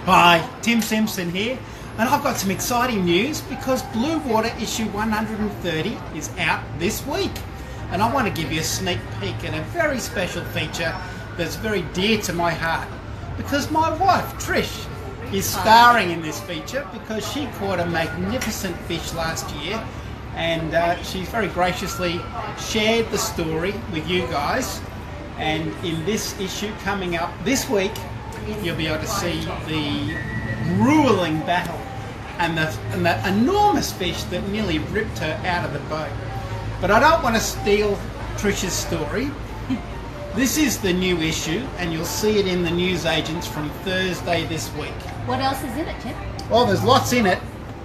Hi, Tim Simpson here, and I've got some exciting news because BlueWater issue 130 is out this week. And I want to give you a sneak peek at a very special feature that's very dear to my heart, because my wife, Trish, is starring in this feature because she caught a magnificent fish last year, and she's very graciously shared the story with you guys. And in this issue coming up this week, you'll be able to see the grueling battle and the enormous fish that nearly ripped her out of the boat. But I don't want to steal Trish's story. This is the new issue, and you'll see it in the newsagents from Thursday this week. What else is in it, Tim? Well, there's lots in it,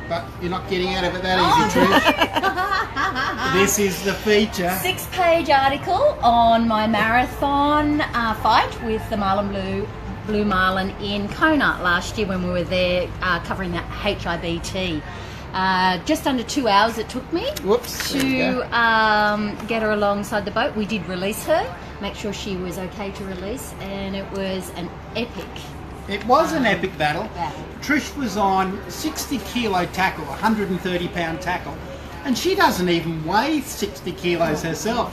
but you're not getting out of it that easy, Trish. This is the feature. 6-page article on my marathon fight with the Blue Marlin in Kona last year when we were there covering that HIBT. Just under 2 hours it took me to get her alongside the boat. We did release her, make sure she was okay to release, and it was an epic. It was an epic battle. Trish was on 60 kilo tackle, 130 pound tackle, and she doesn't even weigh 60 kilos herself.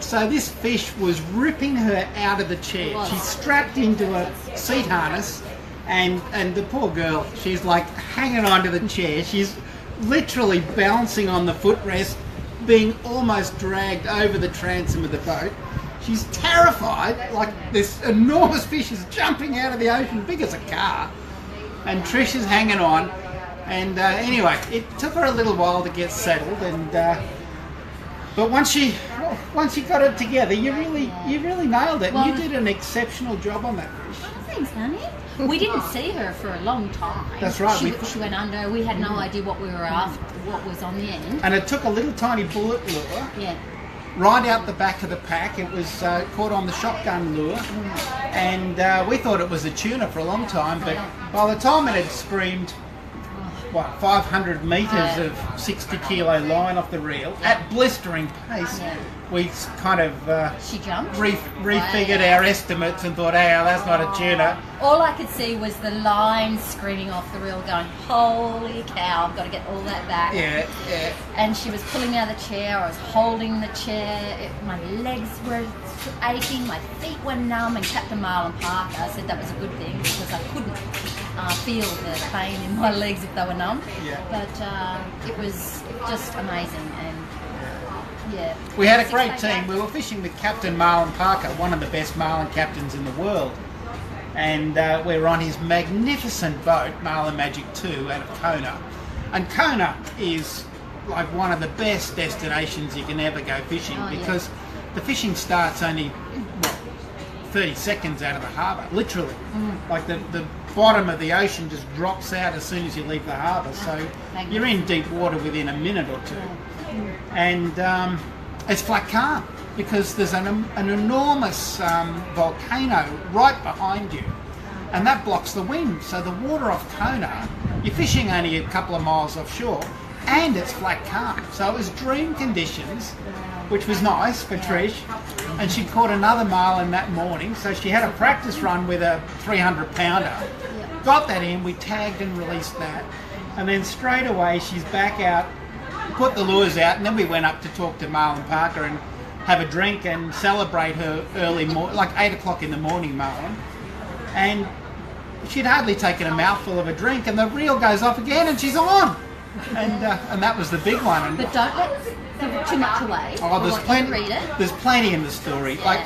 So this fish was ripping her out of the chair. She's strapped into a seat harness, and the poor girl, she's like hanging onto the chair. She's literally bouncing on the footrest, being almost dragged over the transom of the boat. She's terrified, like this enormous fish is jumping out of the ocean, big as a car, and Trish is hanging on. And anyway, it took her a little while to get settled, and but once she got it together, you really nailed it. Well, you did an exceptional job on that fish. Thanks, honey. We didn't see her for a long time. That's right. She went under. We had no idea what we were after, what was on the end. And it took a little tiny bullet lure. Yeah. Right out the back of the pack. It was caught on the shotgun lure, and we thought it was a tuna for a long time, but by the time it had screamed, 500 metres of 60 kilo line off the reel at blistering pace, we kind of she jumped. Refigured our estimates and thought, hey, that's not a tuna. All I could see was the line screaming off the reel going, holy cow, I've got to get all that back. Yeah. And she was pulling me out of the chair, I was holding the chair, my legs were aching, my feet were numb, and Captain Marlin Parker said that was a good thing because I couldn't feel the pain in my legs if they were numb. Yeah. But it was just amazing. And yeah. We had a great team. We were fishing with Captain Marlin Parker, one of the best marlin captains in the world. And we were on his magnificent boat, Marlin Magic 2, out of Kona. And Kona is like one of the best destinations you can ever go fishing because the fishing starts only 30 seconds out of the harbour, literally. Like the bottom of the ocean just drops out as soon as you leave the harbour. So you're in deep water within a minute or two. And it's flat calm because there's an enormous volcano right behind you, and that blocks the wind. So the water off Kona, you're fishing only a couple of miles offshore, and it's flat calm. So it was dream conditions, which was nice for Trish. And she caught another marlin that morning, so she had a practice run with a 300 pounder. Got that in, we tagged and released that, and then straight away she's back out, put the lures out, and then we went up to talk to Marlin Parker and have a drink and celebrate her early morning, like 8 o'clock in the morning, Marlin. And she'd hardly taken a mouthful of a drink, and the reel goes off again, and she's on. And that was the big one. But don't let give it too much away. Oh, there's plenty in the story. Yeah. Like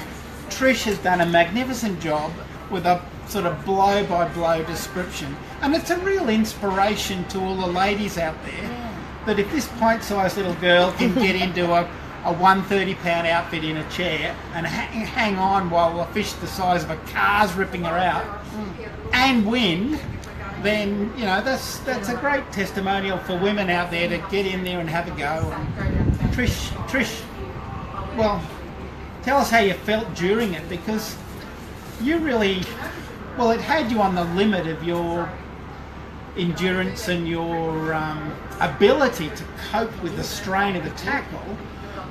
Trish has done a magnificent job with a sort of blow-by-blow description, and it's a real inspiration to all the ladies out there. That if this pint-sized little girl can get into a 130-pound outfit in a chair and hang on while a fish the size of a car's ripping her out and win, then that's a great testimonial for women out there to get in there and have a go. And Trish, well, tell us how you felt during it, because you really, it had you on the limit of your endurance and your ability to cope with the strain of the tackle,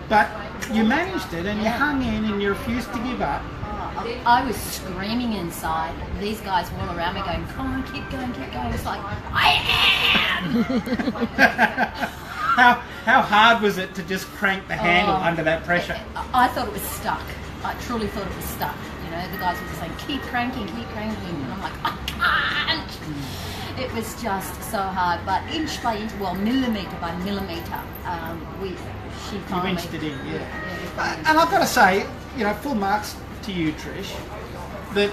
but you managed it and you hung in and you refused to give up. I was screaming inside. These guys were all around me going, come on, keep going, keep going. It's like, I am! How hard was it to just crank the handle under that pressure? I thought it was stuck. I truly thought it was stuck. You know, the guys were just saying, keep cranking, and I'm like, I can't! It was just so hard, but inch by inch, well, millimetre by millimetre, she finally... You inched it in, yeah. And I've got to say, you know, full marks to you, Trish, that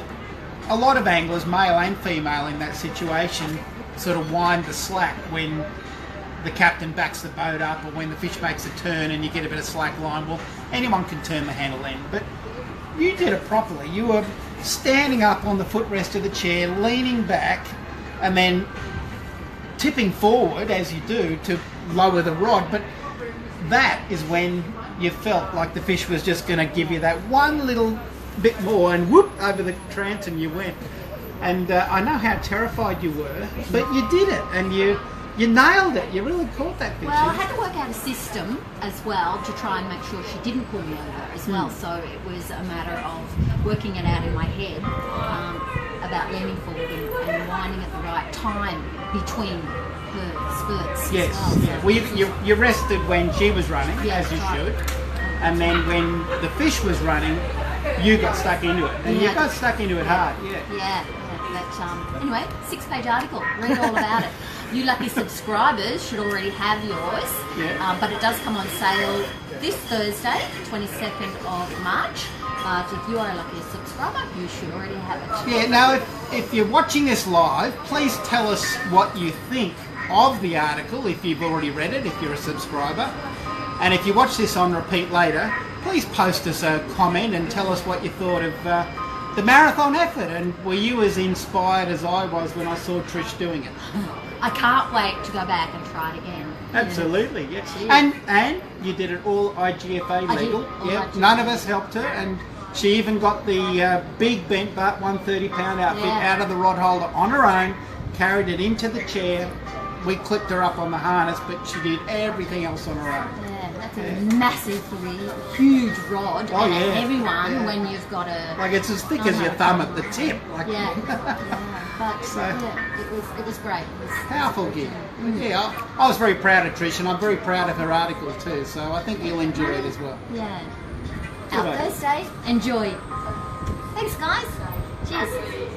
a lot of anglers, male and female in that situation, sort of wind the slack when the captain backs the boat up or when the fish makes a turn and you get a bit of slack line. Well, anyone can turn the handle in, but you did it properly. You were standing up on the footrest of the chair, leaning back, and then tipping forward, as you do, to lower the rod. But that is when you felt like the fish was just going to give you that one little bit more, and whoop, over the transom you went. And I know how terrified you were, but you did it, and you nailed it. You really caught that fish. Well, I had to work out a system as well to try and make sure she didn't pull me over as well. So it was a matter of working it out in my head about leaning forward and winding at the right time between her spurts. Yes, as well. yeah. Well, you rested when she was running, as you should, and then when the fish was running, you got stuck into it, and you got stuck into it hard. Yeah. But anyway, 6-page article. Read all about it. You lucky subscribers should already have yours, but it does come on sale this Thursday, 22nd of March. But if you are a lucky subscriber, you should already have it. Yeah, now if you're watching this live, please tell us what you think of the article, if you've already read it, if you're a subscriber. And if you watch this on repeat later, please post us a comment and tell us what you thought of the marathon effort, and were you as inspired as I was when I saw Trish doing it? I can't wait to go back and try it again. Absolutely, yes. And you did it all IGFA legal. Yeah, none of us helped her, and she even got the big bent butt 130-pound outfit out of the rod holder on her own, carried it into the chair. We clipped her up on the harness, but she did everything else on her own. Yeah, that's a massively huge rod, and a heavy one when you've got a... Like it's as thick as your thumb at the tip. Like but it was great. It was powerful gig. Yeah, I was very proud of Trish, and I'm very proud of her article too, so I think you'll enjoy it as well. Yeah. Out Thursday, enjoy. Thanks guys. Cheers.